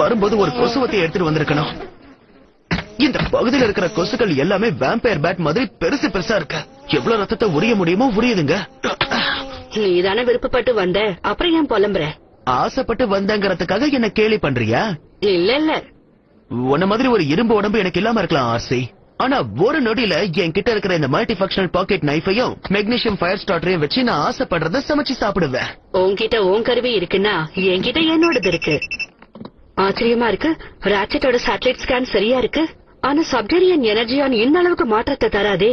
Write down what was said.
வரும்போது ஒரு கொசுவத்தை எடுத்துட்டு வந்திருக்கணும். இந்த பகுதியில் இருக்கிற கொசுக்கள் எல்லாமே வேம்பயர் பேட் மாதிரி பெருசு பெருசா இருக்கு. எவ்வளவு ரத்தத்தை உரிய முடியுமோ உரியுதுங்க. நீதானே விருப்பப்பட்டு வந்த, அப்புறம் ஏன் புலம்புற? ஆசைப்பட்டு வந்தங்கிறதுக்காக என்ன கேலி பண்றியா? இல்ல இல்ல, உன்ன மாதிரி ஒரு இரும்பு உடம்பு எனக்கு இல்லாம இருக்கலாம் ஆசை. ஆனா ஒரு நொடியில என் கிட்ட இருக்கிற இந்த மல்டி ஃபங்க்ஷனல் பாக்கெட் நைஃபையும் மெக்னீசியம் ஃபயர் ஸ்டார்டரையும் வச்சு நான் ஆசைப்படுறத சமைச்சு சாப்பிடுவேன். உன்கிட்ட உன் கருவி இருக்குன்னா என்கிட்ட என்னோடது இருக்கு. ஆச்சரியமா இருக்கு, ராட்செட்டோட சேட்டலைட் ஸ்கேன் சரியா இருக்கு. ஆனா சப்டேரியன் எனர்ஜியான் இந்த அளவுக்கு மாற்றத்தை தராதே.